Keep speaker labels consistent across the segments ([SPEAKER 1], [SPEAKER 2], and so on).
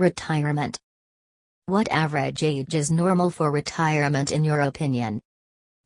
[SPEAKER 1] Retirement. What average age is normal for retirement in your opinion?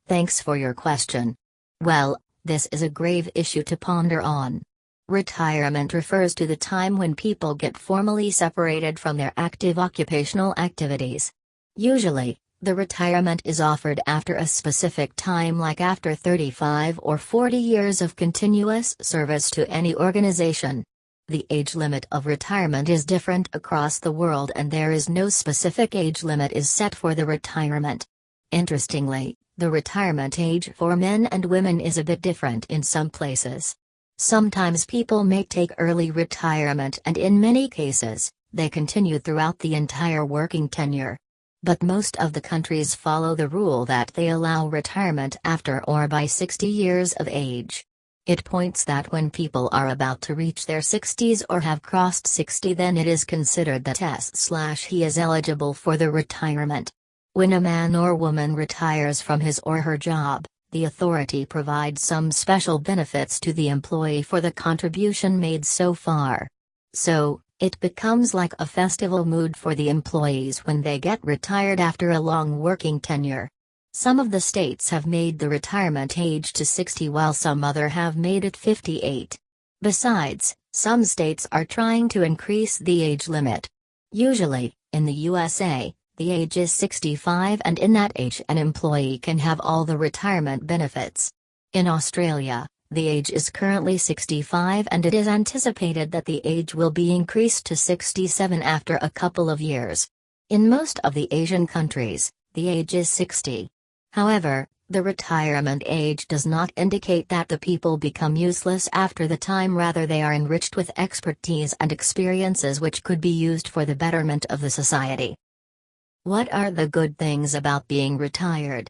[SPEAKER 1] Thanks for your question. Well, this is a grave issue to ponder on. Retirement refers to the time when people get formally separated from their active occupational activities. Usually, the retirement is offered after a specific time, like after 35 or 40 years of continuous service to any organization. The age limit of retirement is different across the world, and there is no specific age limit is set for the retirement. Interestingly, the retirement age for men and women is a bit different in some places. Sometimes people may take early retirement, and in many cases, they continue throughout the entire working tenure. But most of the countries follow the rule that they allow retirement after or by 60 years of age. It points that when people are about to reach their 60s or have crossed 60, then it is considered that he is eligible for the retirement. When a man or woman retires from his or her job, the authority provides some special benefits to the employee for the contribution made so far. So, it becomes like a festival mood for the employees when they get retired after a long working tenure. Some of the states have made the retirement age to 60 while some other have made it 58. Besides, some states are trying to increase the age limit. Usually, in the USA, the age is 65, and in that age an employee can have all the retirement benefits. In Australia, the age is currently 65, and it is anticipated that the age will be increased to 67 after a couple of years. In most of the Asian countries, the age is 60. However, the retirement age does not indicate that the people become useless after the time, rather they are enriched with expertise and experiences which could be used for the betterment of the society. What are the good things about being retired?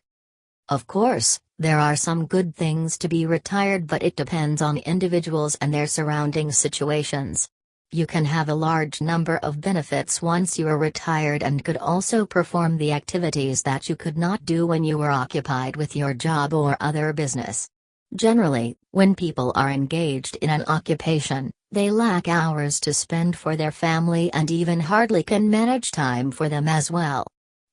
[SPEAKER 1] Of course, there are some good things to be retired, but it depends on individuals and their surrounding situations. You can have a large number of benefits once you are retired, and could also perform the activities that you could not do when you were occupied with your job or other business. Generally, when people are engaged in an occupation, they lack hours to spend for their family and even hardly can manage time for them as well.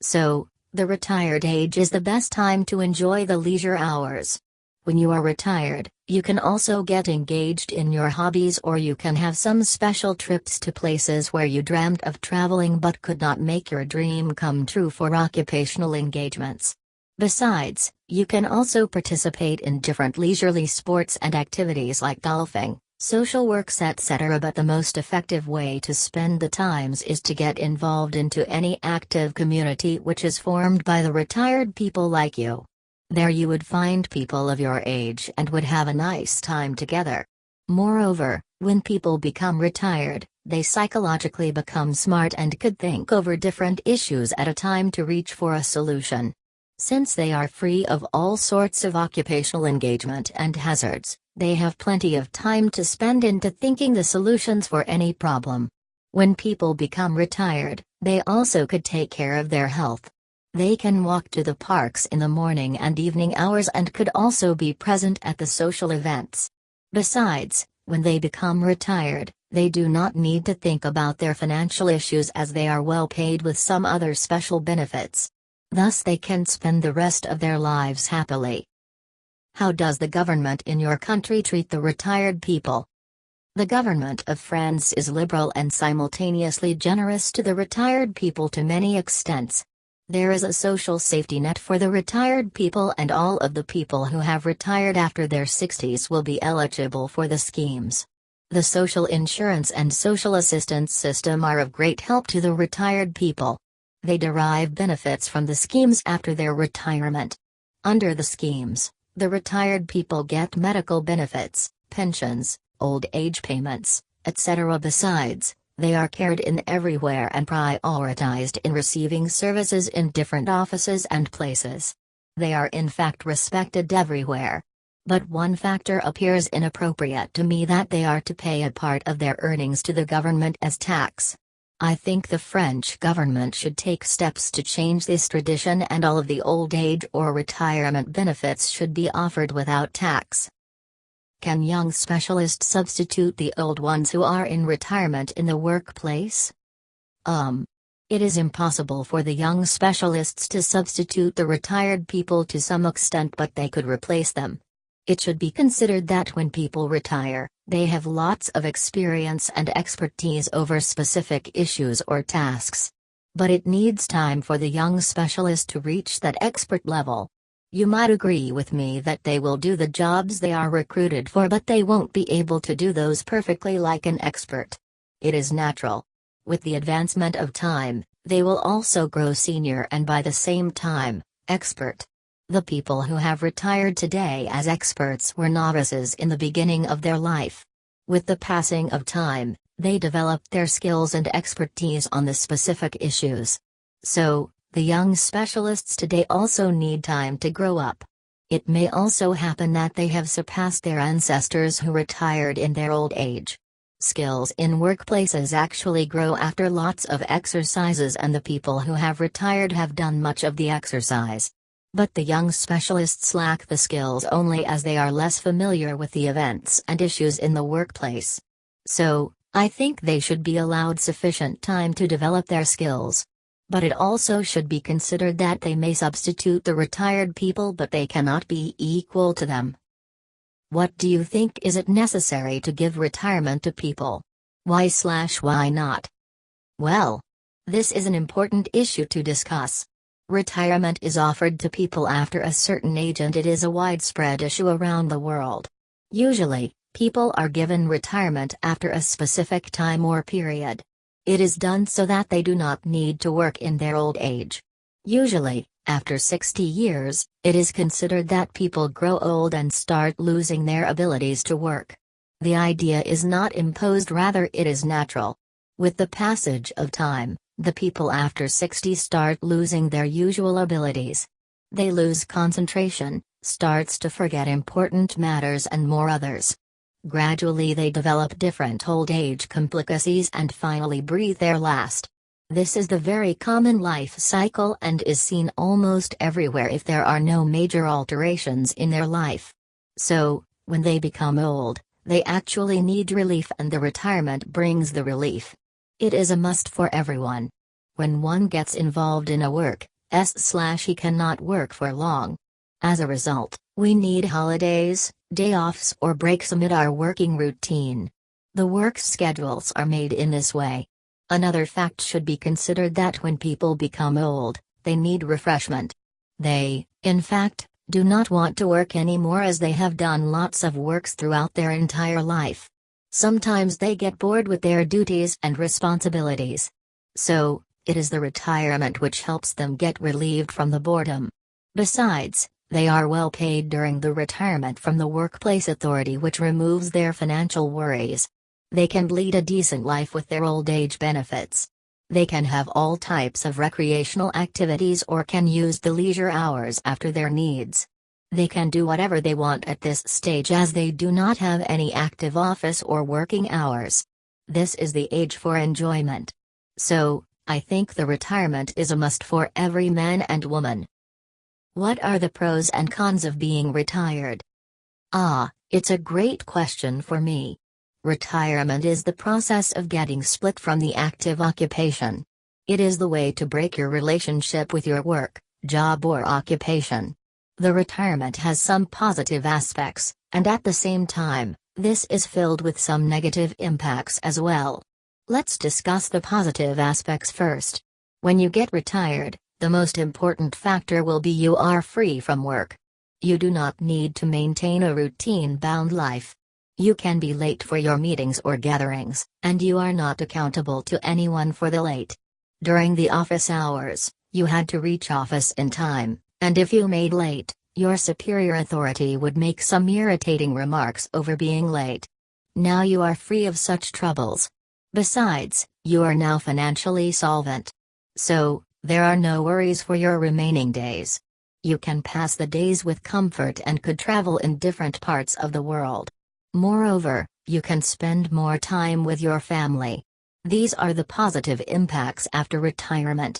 [SPEAKER 1] So, the retired age is the best time to enjoy the leisure hours. When you are retired, you can also get engaged in your hobbies, or you can have some special trips to places where you dreamt of traveling but could not make your dream come true for occupational engagements. Besides, you can also participate in different leisurely sports and activities like golfing, social works, etc. But the most effective way to spend the times is to get involved into any active community which is formed by the retired people like you. There you would find people of your age and would have a nice time together. Moreover, when people become retired, they psychologically become smart and could think over different issues at a time to reach for a solution. Since they are free of all sorts of occupational engagement and hazards, they have plenty of time to spend into thinking the solutions for any problem. When people become retired, they also could take care of their health. They can walk to the parks in the morning and evening hours and could also be present at the social events. Besides, when they become retired, they do not need to think about their financial issues as they are well paid with some other special benefits. Thus they can spend the rest of their lives happily. How does the government in your country treat the retired people? The government of France is liberal and simultaneously generous to the retired people to many extents. There is a social safety net for the retired people, and all of the people who have retired after their 60s will be eligible for the schemes. The social insurance and social assistance system are of great help to the retired people. They derive benefits from the schemes after their retirement. Under the schemes, the retired people get medical benefits, pensions, old age payments, etc. Besides, they are cared in everywhere and prioritized in receiving services in different offices and places. They are in fact respected everywhere. But one factor appears inappropriate to me, that they are to pay a part of their earnings to the government as tax. I think the French government should take steps to change this tradition, and all of the old age or retirement benefits should be offered without tax. Can young specialists substitute the old ones who are in retirement in the workplace? Um. It is impossible for the young specialists to substitute the retired people to some extent, but they could replace them. It should be considered that when people retire, they have lots of experience and expertise over specific issues or tasks. But it needs time for the young specialist to reach that expert level. You might agree with me that they will do the jobs they are recruited for, but they won't be able to do those perfectly like an expert. It is natural. With the advancement of time, they will also grow senior and by the same time, expert. The people who have retired today as experts were novices in the beginning of their life. With the passing of time, they developed their skills and expertise on the specific issues. So, the young specialists today also need time to grow up. It may also happen that they have surpassed their ancestors who retired in their old age. Skills in workplaces actually grow after lots of exercises, and the people who have retired have done much of the exercise. But the young specialists lack the skills only as they are less familiar with the events and issues in the workplace. So, I think they should be allowed sufficient time to develop their skills. But it also should be considered that they may substitute the retired people, but they cannot be equal to them. What do you think? Is it necessary to give retirement to people? Why not? Well, this is an important issue to discuss. Retirement is offered to people after a certain age, and it is a widespread issue around the world. Usually, people are given retirement after a specific time or period. It is done so that they do not need to work in their old age. Usually, after 60 years, it is considered that people grow old and start losing their abilities to work. The idea is not imposed, rather it is natural. With the passage of time, the people after 60 start losing their usual abilities. They lose concentration, starts to forget important matters and more others. Gradually they develop different old age complicacies and finally breathe their last. This is the very common life cycle and is seen almost everywhere if there are no major alterations in their life. So, when they become old, they actually need relief, and the retirement brings the relief. It is a must for everyone. When one gets involved in a work, he cannot work for long. As a result, we need holidays, day-offs or breaks amid our working routine. The work schedules are made in this way. Another fact should be considered that when people become old, they need refreshment. They, in fact, do not want to work anymore as they have done lots of works throughout their entire life. Sometimes they get bored with their duties and responsibilities. So, it is the retirement which helps them get relieved from the boredom. Besides, they are well paid during the retirement from the workplace authority, which removes their financial worries. They can lead a decent life with their old age benefits. They can have all types of recreational activities or can use the leisure hours after their needs. They can do whatever they want at this stage as they do not have any active office or working hours. This is the age for enjoyment. So, I think the retirement is a must for every man and woman. What are the pros and cons of being retired? It's a great question for me. Retirement is the process of getting split from the active occupation. It is the way to break your relationship with your work, job or occupation. The retirement has some positive aspects, and at the same time, this is filled with some negative impacts as well. Let's discuss the positive aspects first. When you get retired, the most important factor will be you are free from work. You do not need to maintain a routine-bound life. You can be late for your meetings or gatherings, and you are not accountable to anyone for the late. During the office hours, you had to reach office in time, and if you made late, your superior authority would make some irritating remarks over being late. Now you are free of such troubles. Besides, you are now financially solvent. So, there are no worries for your remaining days. You can pass the days with comfort and could travel in different parts of the world. Moreover, you can spend more time with your family. These are the positive impacts after retirement.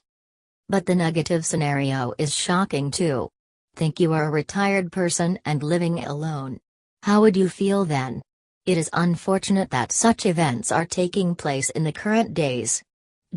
[SPEAKER 1] But the negative scenario is shocking too. Think you are a retired person and living alone. How would you feel then? It is unfortunate that such events are taking place in the current days.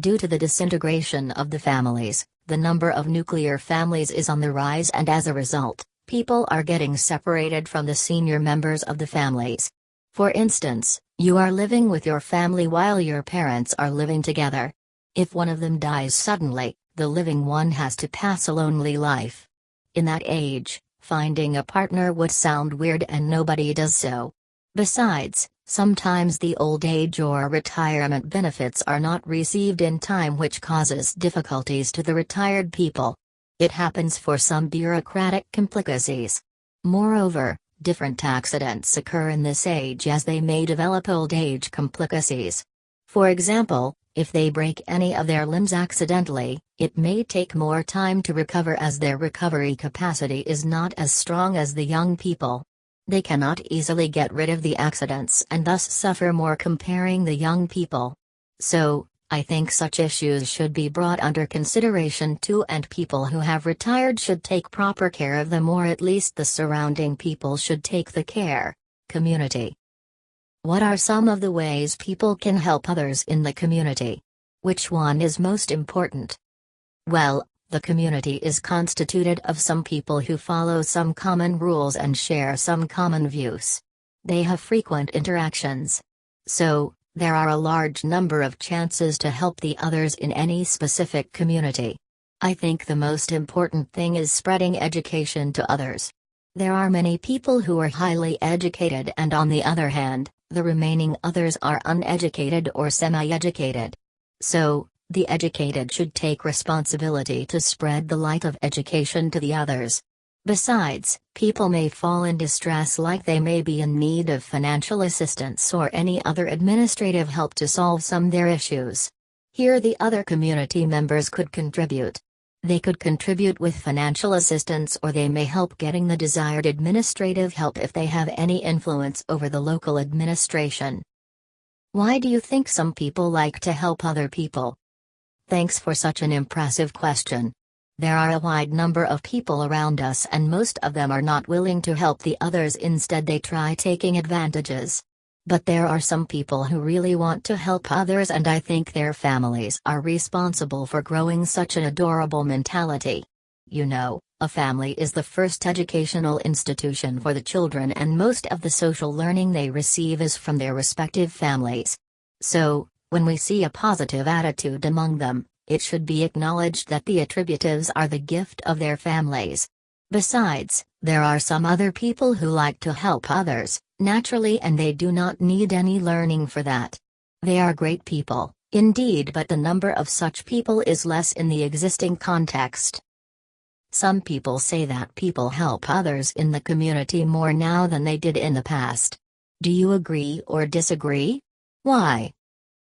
[SPEAKER 1] Due to the disintegration of the families, the number of nuclear families is on the rise, and as a result, people are getting separated from the senior members of the families. For instance, you are living with your family while your parents are living together. If one of them dies suddenly, the living one has to pass a lonely life. In that age, finding a partner would sound weird, and nobody does so. Besides, sometimes the old age or retirement benefits are not received in time, which causes difficulties to the retired people. It happens for some bureaucratic complicacies. Moreover, different accidents occur in this age, as they may develop old age complicacies. For example, if they break any of their limbs accidentally, it may take more time to recover, as their recovery capacity is not as strong as the young people. They cannot easily get rid of the accidents and thus suffer more comparing the young people. So, I think such issues should be brought under consideration too, and people who have retired should take proper care of them, or at least the surrounding people should take the care. Community. What are some of the ways people can help others in the community? Which one is most important? Well, the community is constituted of some people who follow some common rules and share some common views. They have frequent interactions. So, there are a large number of chances to help the others in any specific community. I think the most important thing is spreading education to others. There are many people who are highly educated, and on the other hand, the remaining others are uneducated or semi-educated. So, the educated should take responsibility to spread the light of education to the others. Besides, people may fall in distress, like they may be in need of financial assistance or any other administrative help to solve some their issues. Here the other community members could contribute. They could contribute with financial assistance, or they may help getting the desired administrative help if they have any influence over the local administration. Why do you think some people like to help other people? Thanks for such an impressive question. There are a wide number of people around us, and most of them are not willing to help the others. Instead, they try taking advantages. But there are some people who really want to help others, and I think their families are responsible for growing such an adorable mentality. You know, a family is the first educational institution for the children, and most of the social learning they receive is from their respective families. So, when we see a positive attitude among them, it should be acknowledged that the attributives are the gift of their families. Besides, there are some other people who like to help others, naturally, and they do not need any learning for that. They are great people, indeed, but the number of such people is less in the existing context. Some people say that people help others in the community more now than they did in the past. Do you agree or disagree? Why?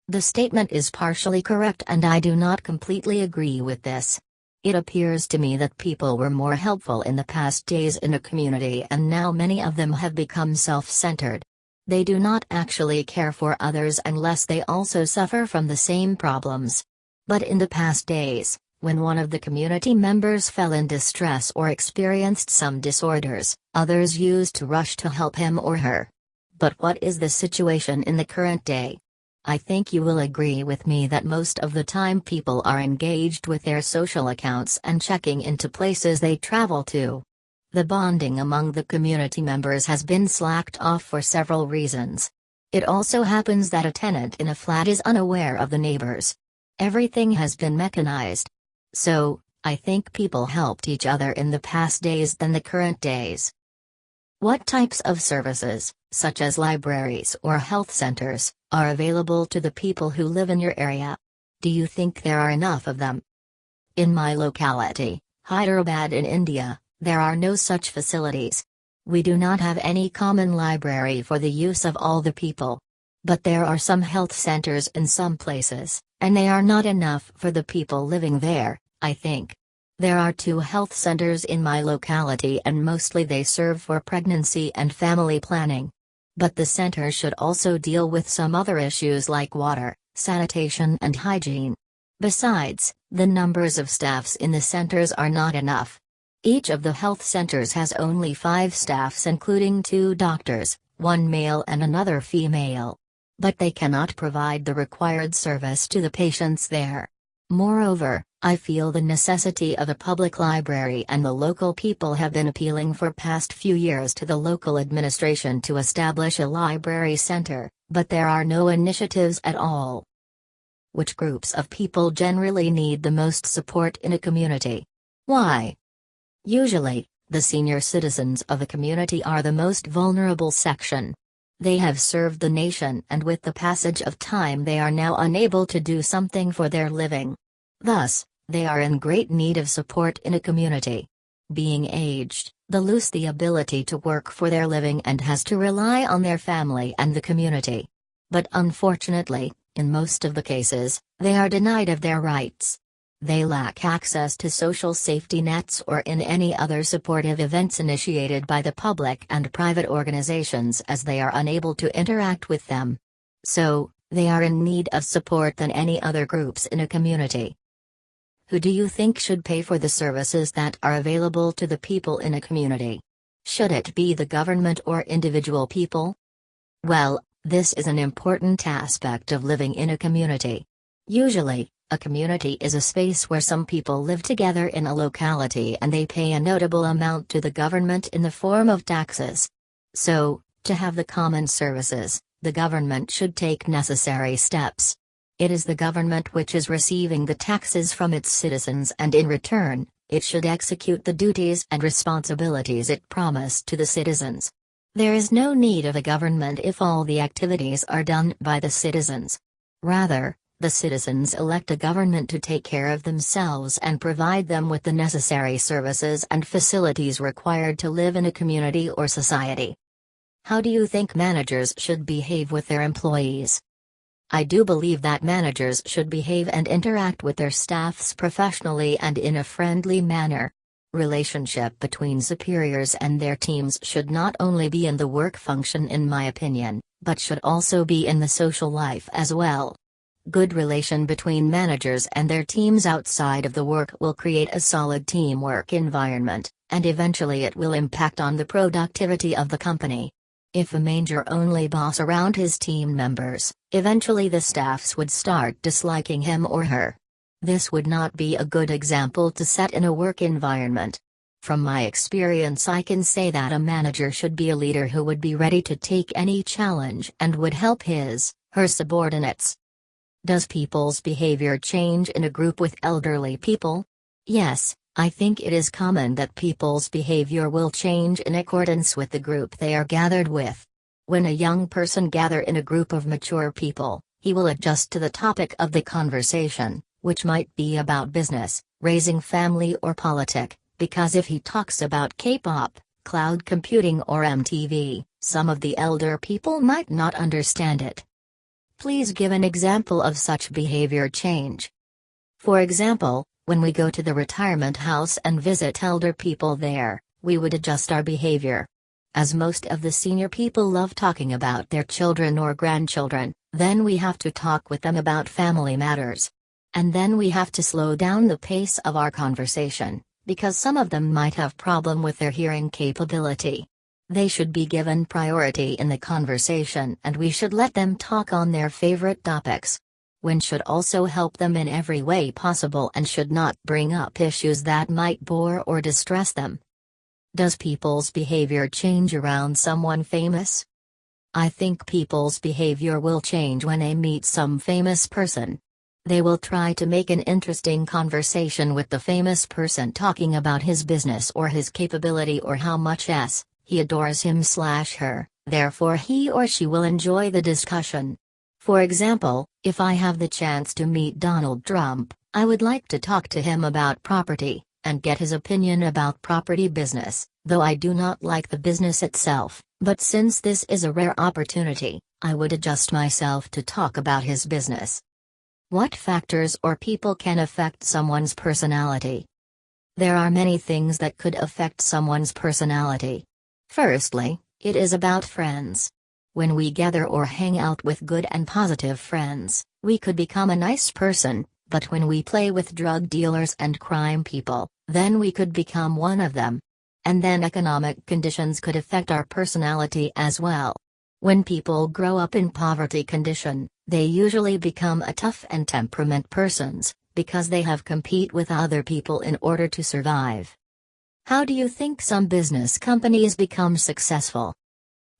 [SPEAKER 1] The statement is partially correct, and I do not completely agree with this. It appears to me that people were more helpful in the past days in a community, and now many of them have become self-centered. They do not actually care for others unless they also suffer from the same problems. But in the past days, when one of the community members fell in distress or experienced some disorders, others used to rush to help him or her. But what is the situation in the current day? I think you will agree with me that most of the time people are engaged with their social accounts and checking into places they travel to. The bonding among the community members has been slacked off for several reasons. It also happens that a tenant in a flat is unaware of the neighbors. Everything has been mechanized. So, I think people helped each other in the past days than the current days. What types of services, such as libraries or health centers, are available to the people who live in your area? Do you think there are enough of them? In my locality, Hyderabad in India, there are no such facilities. We do not have any common library for the use of all the people. But there are some health centers in some places, and they are not enough for the people living there, I think. There are 2 health centers in my locality, and mostly they serve for pregnancy and family planning. But the center should also deal with some other issues like water, sanitation and hygiene. Besides, the numbers of staffs in the centers are not enough. Each of the health centers has only 5 staffs, including 2 doctors, 1 male and another female. but they cannot provide the required service to the patients there. Moreover, I feel the necessity of a public library, and the local people have been appealing for past few years to the local administration to establish a library center, but there are no initiatives at all. Which groups of people generally need the most support in a community? Why? Usually, the senior citizens of a community are the most vulnerable section. They have served the nation, and with the passage of time they are now unable to do something for their living. Thus, they are in great need of support in a community. Being aged, they lose the ability to work for their living and has to rely on their family and the community. But unfortunately, in most of the cases, they are denied of their rights. They lack access to social safety nets or in any other supportive events initiated by the public and private organizations, as they are unable to interact with them. So, they are in need of support than any other groups in a community. Who do you think should pay for the services that are available to the people in a community? Should it be the government or individual people? Well, this is an important aspect of living in a community. Usually, a community is a space where some people live together in a locality and they pay a notable amount to the government in the form of taxes. So, to have the common services, the government should take necessary steps. It is the government which is receiving the taxes from its citizens, and in return, it should execute the duties and responsibilities it promised to the citizens. There is no need of a government if all the activities are done by the citizens. Rather, the citizens elect a government to take care of themselves and provide them with the necessary services and facilities required to live in a community or society. How do you think managers should behave with their employees? I do believe that managers should behave and interact with their staffs professionally and in a friendly manner. Relationship between superiors and their teams should not only be in the work function, in my opinion, but should also be in the social life as well. Good relation between managers and their teams outside of the work will create a solid teamwork environment, and eventually it will impact on the productivity of the company. If a manager only boss around his team members, eventually the staffs would start disliking him or her. This would not be a good example to set in a work environment. From my experience, I can say that a manager should be a leader who would be ready to take any challenge and would help her subordinates. Does people's behavior change in a group with elderly people? Yes, I think it is common that people's behavior will change in accordance with the group they are gathered with. When a young person gathers in a group of mature people, he will adjust to the topic of the conversation, which might be about business, raising family or politics, because if he talks about K-pop, cloud computing or MTV, some of the elder people might not understand it. Please give an example of such behavior change. For example, when we go to the retirement house and visit elder people there, we would adjust our behavior. As most of the senior people love talking about their children or grandchildren, then we have to talk with them about family matters. And then we have to slow down the pace of our conversation, because some of them might have problem with their hearing capability. They should be given priority in the conversation, and we should let them talk on their favorite topics. We should also help them in every way possible and should not bring up issues that might bore or distress them. Does people's behavior change around someone famous? I think people's behavior will change when they meet some famous person. They will try to make an interesting conversation with the famous person, talking about his business or his capability or how much he adores him/her, therefore he or she will enjoy the discussion. For example, if I have the chance to meet Donald Trump, I would like to talk to him about property, and get his opinion about property business, though I do not like the business itself, but since this is a rare opportunity, I would adjust myself to talk about his business. What factors or people can affect someone's personality? There are many things that could affect someone's personality. Firstly, it is about friends. When we gather or hang out with good and positive friends, we could become a nice person, but when we play with drug dealers and crime people, then we could become one of them. And then economic conditions could affect our personality as well. When people grow up in poverty condition, they usually become a tough and temperament persons, because they have compete with other people in order to survive. How do you think some business companies become successful?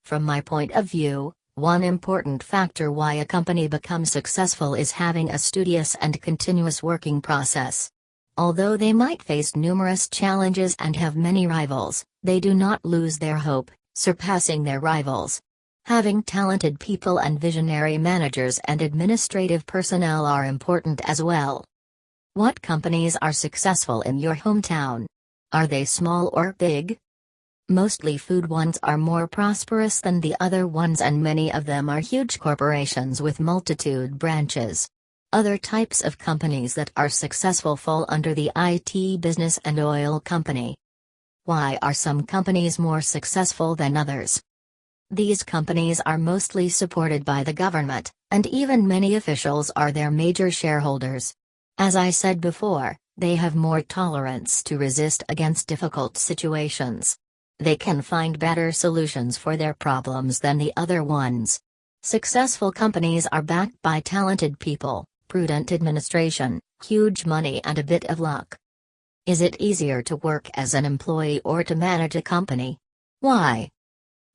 [SPEAKER 1] From my point of view, one important factor why a company becomes successful is having a studious and continuous working process. Although they might face numerous challenges and have many rivals, they do not lose their hope, surpassing their rivals. Having talented people and visionary managers and administrative personnel are important as well. What companies are successful in your hometown? Are they small or big? Mostly food ones are more prosperous than the other ones, and many of them are huge corporations with multitude branches. Other types of companies that are successful fall under the IT business and oil company. Why are some companies more successful than others? These companies are mostly supported by the government, and even many officials are their major shareholders. As I said before, they have more tolerance to resist against difficult situations. They can find better solutions for their problems than the other ones. Successful companies are backed by talented people, prudent administration, huge money, and a bit of luck. Is it easier to work as an employee or to manage a company? Why?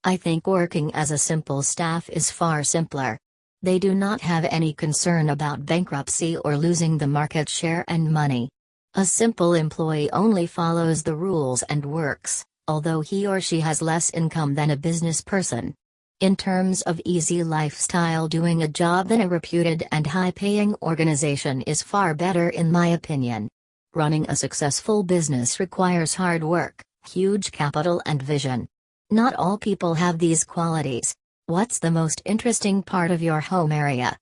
[SPEAKER 1] I think working as a simple staff is far simpler. They do not have any concern about bankruptcy or losing the market share and money. A simple employee only follows the rules and works, although he or she has less income than a business person. In terms of easy lifestyle, doing a job in a reputed and high-paying organization is far better in my opinion. Running a successful business requires hard work, huge capital and vision. Not all people have these qualities. What's the most interesting part of your home area?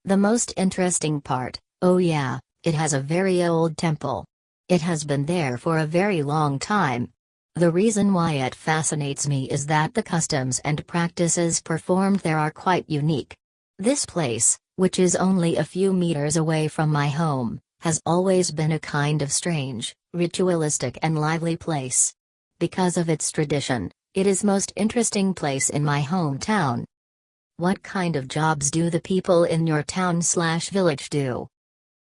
[SPEAKER 1] The most interesting part, oh yeah, it has a very old temple. It has been there for a very long time. The reason why it fascinates me is that the customs and practices performed there are quite unique. This place, which is only a few meters away from my home, has always been a kind of strange, ritualistic and lively place. Because of its tradition, it is most interesting place in my hometown. What kind of jobs do the people in your town/village do?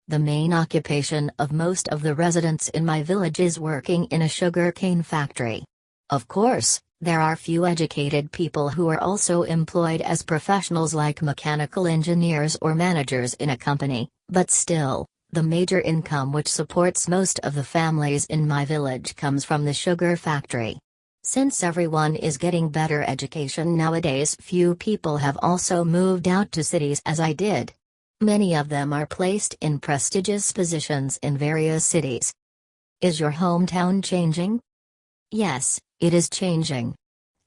[SPEAKER 1] The main occupation of most of the residents in my village is working in a sugarcane factory. Of course, there are few educated people who are also employed as professionals like mechanical engineers or managers in a company, but still, the major income which supports most of the families in my village comes from the sugar factory. Since everyone is getting better education nowadays, few people have also moved out to cities as I did. Many of them are placed in prestigious positions in various cities. Is your hometown changing? Yes, it is changing.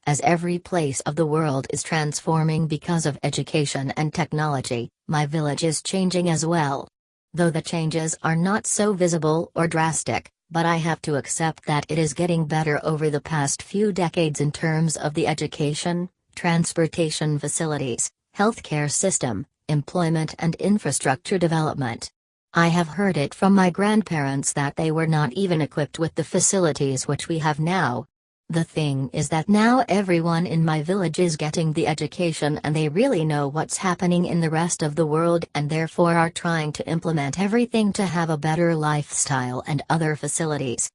[SPEAKER 1] As every place of the world is transforming because of education and technology, my village is changing as well. Though the changes are not so visible or drastic, but I have to accept that it is getting better over the past few decades in terms of the education, transportation facilities, healthcare system, employment and infrastructure development. I have heard it from my grandparents that they were not even equipped with the facilities which we have now. The thing is that now everyone in my village is getting the education and they really know what's happening in the rest of the world and therefore are trying to implement everything to have a better lifestyle and other facilities.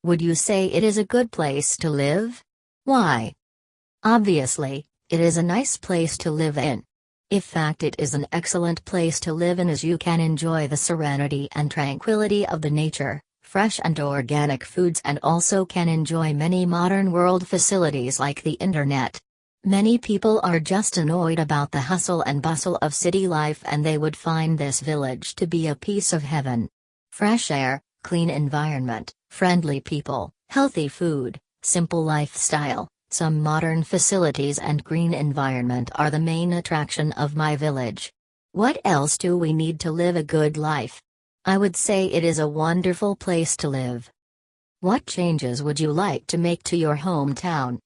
[SPEAKER 1] Would you say it is a good place to live? Why? Obviously, it is a nice place to live in. In fact, it is an excellent place to live in as you can enjoy the serenity and tranquility of the nature, fresh and organic foods, and also can enjoy many modern world facilities like the internet. Many people are just annoyed about the hustle and bustle of city life and they would find this village to be a piece of heaven. Fresh air, clean environment, friendly people, healthy food, simple lifestyle, some modern facilities and green environment are the main attraction of my village. What else do we need to live a good life? I would say it is a wonderful place to live. What changes would you like to make to your hometown?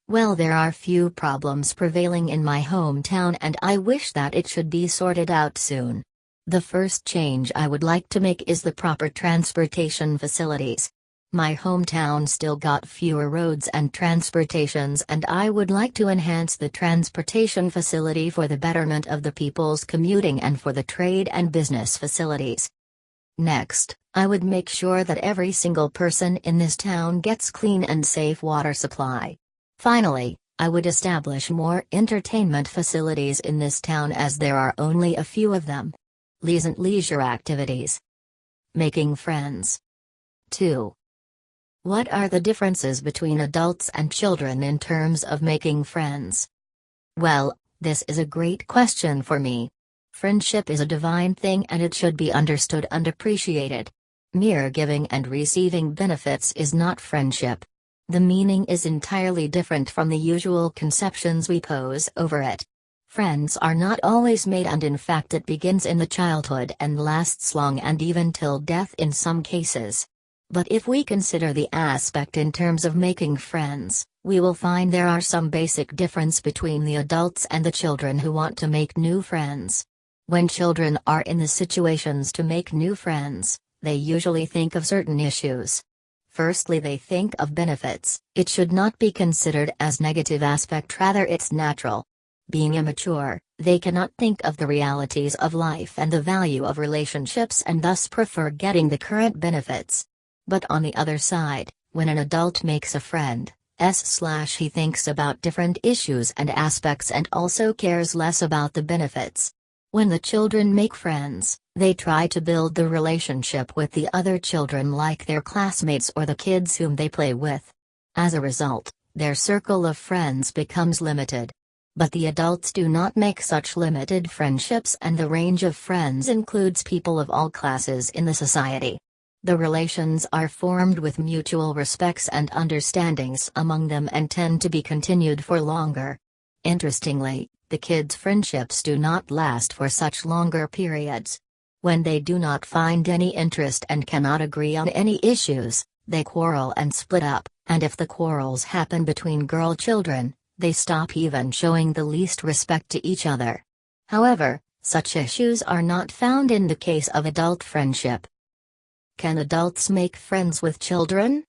[SPEAKER 1] Well, there are few problems prevailing in my hometown and I wish that it should be sorted out soon. The first change I would like to make is the proper transportation facilities. My hometown still got fewer roads and transportations, and I would like to enhance the transportation facility for the betterment of the people's commuting and for the trade and business facilities. Next, I would make sure that every single person in this town gets clean and safe water supply. Finally, I would establish more entertainment facilities in this town as there are only a few of them. Leisure activities. Making friends. 2. What are the differences between adults and children in terms of making friends? Well, this is a great question for me. Friendship is a divine thing and it should be understood and appreciated. Mere giving and receiving benefits is not friendship. The meaning is entirely different from the usual conceptions we pose over it. Friends are not always made, and in fact it begins in the childhood and lasts long and even till death in some cases. But if we consider the aspect in terms of making friends, we will find there are some basic difference between the adults and the children who want to make new friends. When children are in the situations to make new friends, they usually think of certain issues. Firstly, they think of benefits. It should not be considered as negative aspect, rather it's natural. Being immature, they cannot think of the realities of life and the value of relationships and thus prefer getting the current benefits. But on the other side, when an adult makes a friend, he thinks about different issues and aspects and also cares less about the benefits. When the children make friends, they try to build the relationship with the other children like their classmates or the kids whom they play with. As a result, their circle of friends becomes limited. But the adults do not make such limited friendships, and the range of friends includes people of all classes in the society. The relations are formed with mutual respects and understandings among them and tend to be continued for longer. Interestingly, the kids' friendships do not last for such longer periods. When they do not find any interest and cannot agree on any issues, they quarrel and split up, and if the quarrels happen between girl children, they stop even showing the least respect to each other. However, such issues are not found in the case of adult friendship. Can adults make friends with children?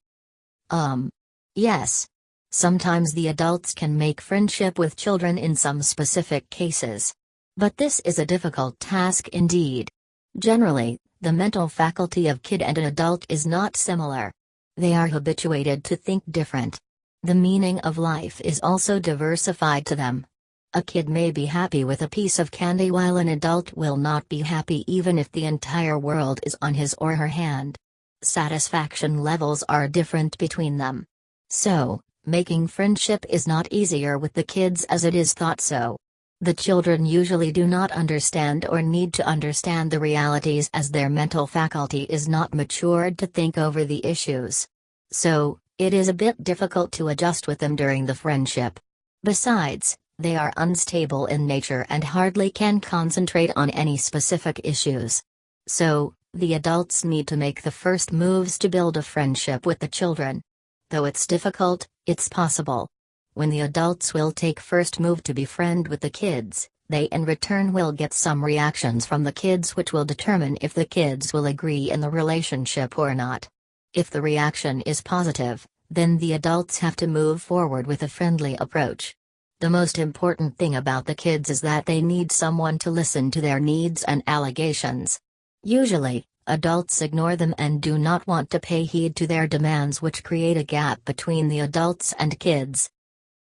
[SPEAKER 1] Yes. Sometimes the adults can make friendship with children in some specific cases. But this is a difficult task indeed. Generally, the mental faculty of kid and an adult is not similar. They are habituated to think different. The meaning of life is also diversified to them. A kid may be happy with a piece of candy while an adult will not be happy even if the entire world is on his or her hand. Satisfaction levels are different between them. So, making friendship is not easier with the kids as it is thought so. The children usually do not understand or need to understand the realities as their mental faculty is not matured to think over the issues. So, it is a bit difficult to adjust with them during the friendship. Besides, they are unstable in nature and hardly can concentrate on any specific issues. So, the adults need to make the first moves to build a friendship with the children. Though it's difficult, it's possible. When the adults will take first move to befriend with the kids, they in return will get some reactions from the kids which will determine if the kids will agree in the relationship or not. If the reaction is positive, then the adults have to move forward with a friendly approach. The most important thing about the kids is that they need someone to listen to their needs and allegations. Usually, adults ignore them and do not want to pay heed to their demands, which create a gap between the adults and kids.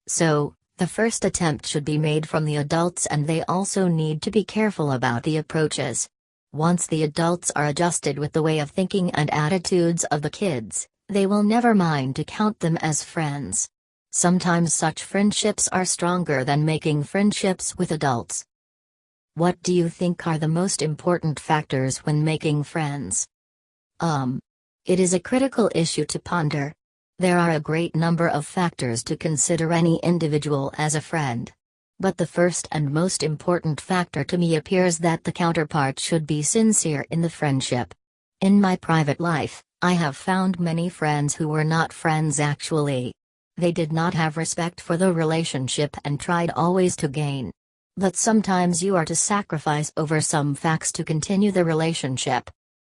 [SPEAKER 1] So, the first attempt should be made from the adults, and they also need to be careful about the approaches. Once the adults are adjusted with the way of thinking and attitudes of the kids, they will never mind to count them as friends. Sometimes such friendships are stronger than making friendships with adults. What do you think are the most important factors when making friends? It is a critical issue to ponder. There are a great number of factors to consider any individual as a friend. But the first and most important factor to me appears that the counterpart should be sincere in the friendship. In my private life, I have found many friends who were not friends actually. They did not have respect for the relationship and tried always to gain. But sometimes you are to sacrifice over some facts to continue the relationship.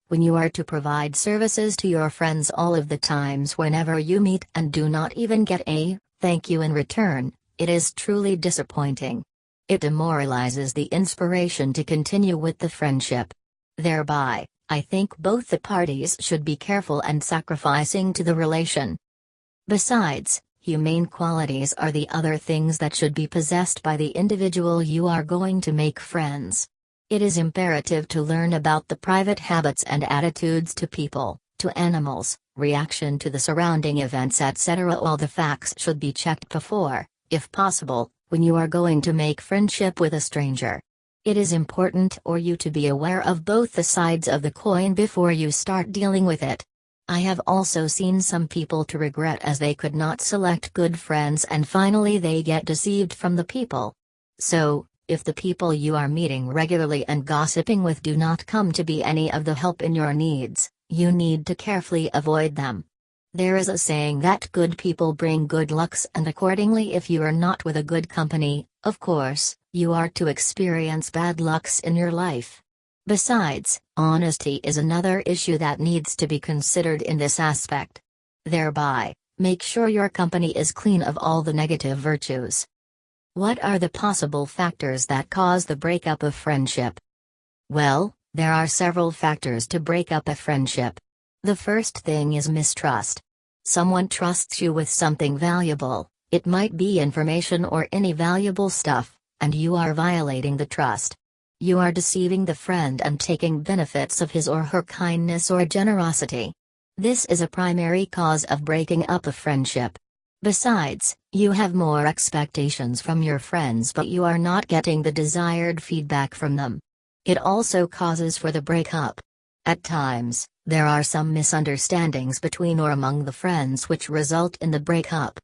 [SPEAKER 1] When you are to provide services to your friends all of the times whenever you meet and do not even get a thank you in return, it is truly disappointing. It demoralizes the inspiration to continue with the friendship. Thereby, I think both the parties should be careful and sacrificing to the relation. Besides, humane qualities are the other things that should be possessed by the individual you are going to make friends. It is imperative to learn about the private habits and attitudes to people, to animals, reaction to the surrounding events, etc. All the facts should be checked before, if possible, when you are going to make friendship with a stranger. It is important for you to be aware of both the sides of the coin before you start dealing with it. I have also seen some people to regret as they could not select good friends and finally they get deceived from the people. So, if the people you are meeting regularly and gossiping with do not come to be any of the help in your needs, you need to carefully avoid them. There is a saying that good people bring good lucks, and accordingly if you are not with a good company, of course, you are to experience bad lucks in your life. Besides, honesty is another issue that needs to be considered in this aspect. Thereby, make sure your company is clean of all the negative virtues. What are the possible factors that cause the breakup of friendship? Well, there are several factors to break up a friendship. The first thing is mistrust. Someone trusts you with something valuable, it might be information or any valuable stuff, and you are violating the trust. You are deceiving the friend and taking benefits of his or her kindness or generosity. This is a primary cause of breaking up a friendship. Besides, you have more expectations from your friends but you are not getting the desired feedback from them. It also causes for the breakup. At times, there are some misunderstandings between or among the friends which result in the breakup.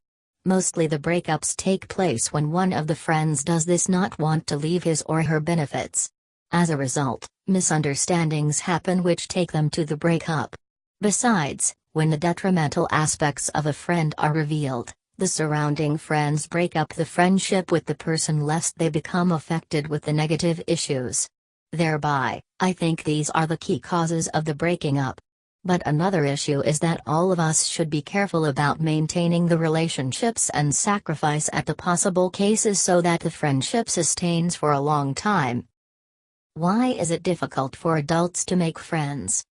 [SPEAKER 1] Mostly the breakups take place when one of the friends does not want to leave his or her benefits. As a result, misunderstandings happen which take them to the breakup. Besides, when the detrimental aspects of a friend are revealed, the surrounding friends break up the friendship with the person lest they become affected with the negative issues. Thereby, I think these are the key causes of the breaking up. But another issue is that all of us should be careful about maintaining the relationships and sacrifice at the possible cases so that the friendship sustains for a long time. Why is it difficult for adults to make friends?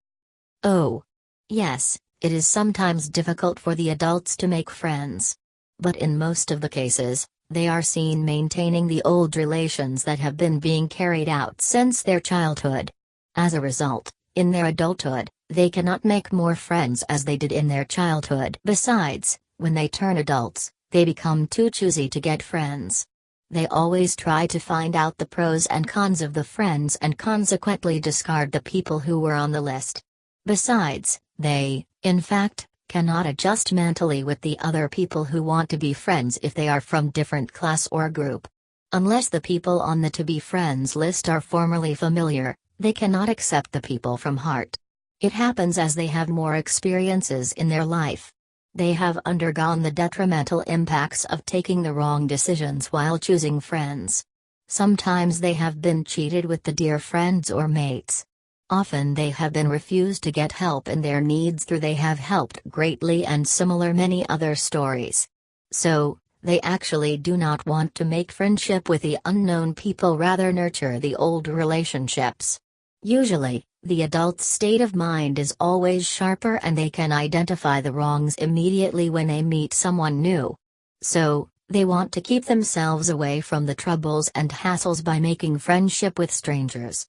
[SPEAKER 1] Oh. Yes, it is sometimes difficult for the adults to make friends. But in most of the cases, they are seen maintaining the old relations that have been being carried out since their childhood. As a result, in their adulthood, they cannot make more friends as they did in their childhood. Besides, when they turn adults, they become too choosy to get friends. They always try to find out the pros and cons of the friends and consequently discard the people who were on the list. Besides, they, in fact, cannot adjust mentally with the other people who want to be friends if they are from different class or group. Unless the people on the to be friends list are formerly familiar, they cannot accept the people from heart. It happens as they have more experiences in their life. They have undergone the detrimental impacts of taking the wrong decisions while choosing friends. Sometimes they have been cheated with the dear friends or mates. Often they have been refused to get help in their needs though they have helped greatly, and similar many other stories. So, they actually do not want to make friendship with the unknown people, rather nurture the old relationships. Usually, the adult's state of mind is always sharper and they can identify the wrongs immediately when they meet someone new. So, they want to keep themselves away from the troubles and hassles by making friendship with strangers.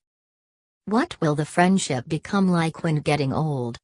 [SPEAKER 1] What will the friendship become like when getting old?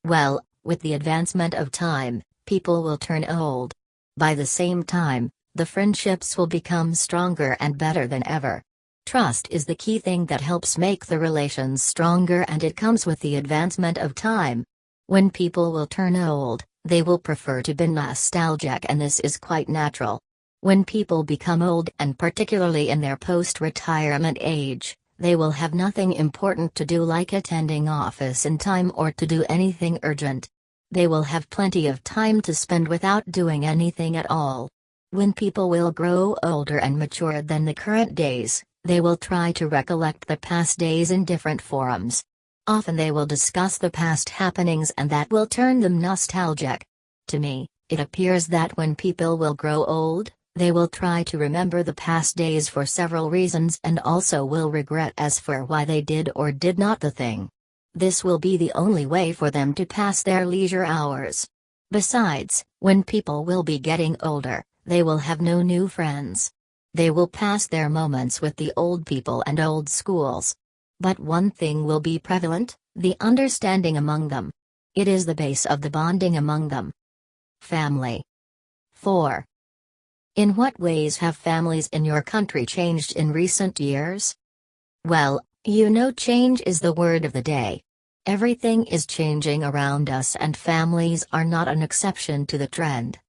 [SPEAKER 1] Well, with the advancement of time, people will turn old. By the same time, the friendships will become stronger and better than ever. Trust is the key thing that helps make the relations stronger, and it comes with the advancement of time. When people will turn old, they will prefer to be nostalgic, and this is quite natural. When people become old, and particularly in their post-retirement age, they will have nothing important to do like attending office in time or to do anything urgent. They will have plenty of time to spend without doing anything at all. When people will grow older and mature than the current days, they will try to recollect the past days in different forums. Often they will discuss the past happenings and that will turn them nostalgic. To me, it appears that when people will grow old, they will try to remember the past days for several reasons and also will regret as for why they did or did not the thing. This will be the only way for them to pass their leisure hours. Besides, when people will be getting older, they will have no new friends. They will pass their moments with the old people and old schools. But one thing will be prevalent, the understanding among them. It is the base of the bonding among them. Family. 4. In what ways have families in your country changed in recent years? Well, change is the word of the day. Everything is changing around us and families are not an exception to the trend.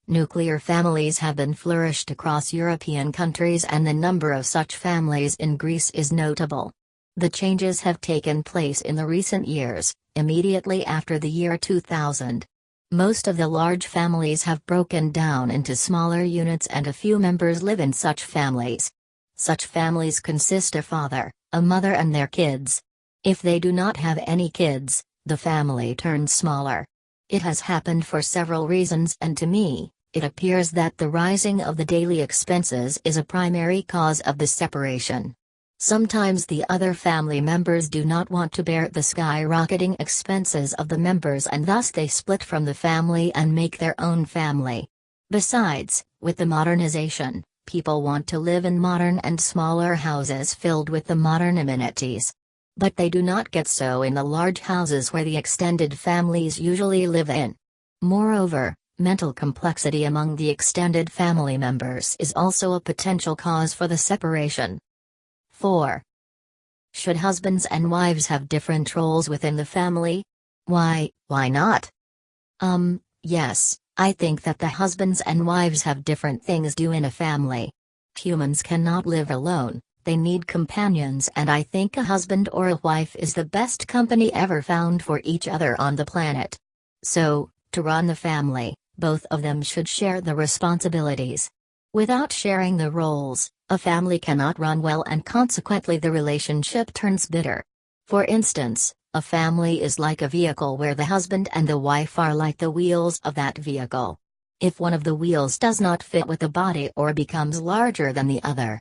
[SPEAKER 1] Nuclear families have been flourished across European countries and the number of such families in Greece is notable. The changes have taken place in the recent years, immediately after the year 2000. Most of the large families have broken down into smaller units and a few members live in such families. Such families consist of father, a mother and their kids. If they do not have any kids, the family turns smaller. It has happened for several reasons and to me, it appears that the rising of the daily expenses is a primary cause of the separation. Sometimes the other family members do not want to bear the skyrocketing expenses of the members and thus they split from the family and make their own family. Besides, with the modernization, people want to live in modern and smaller houses filled with the modern amenities. But they do not get so in the large houses where the extended families usually live in. Moreover, mental complexity among the extended family members is also a potential cause for the separation. 4. Should husbands and wives have different roles within the family? Why not? Yes, I think that the husbands and wives have different things do in a family. Humans cannot live alone, they need companions and I think a husband or a wife is the best company ever found for each other on the planet. So, to run the family, both of them should share the responsibilities. Without sharing the roles, a family cannot run well and consequently the relationship turns bitter. For instance, a family is like a vehicle where the husband and the wife are like the wheels of that vehicle. If one of the wheels does not fit with the body or becomes larger than the other,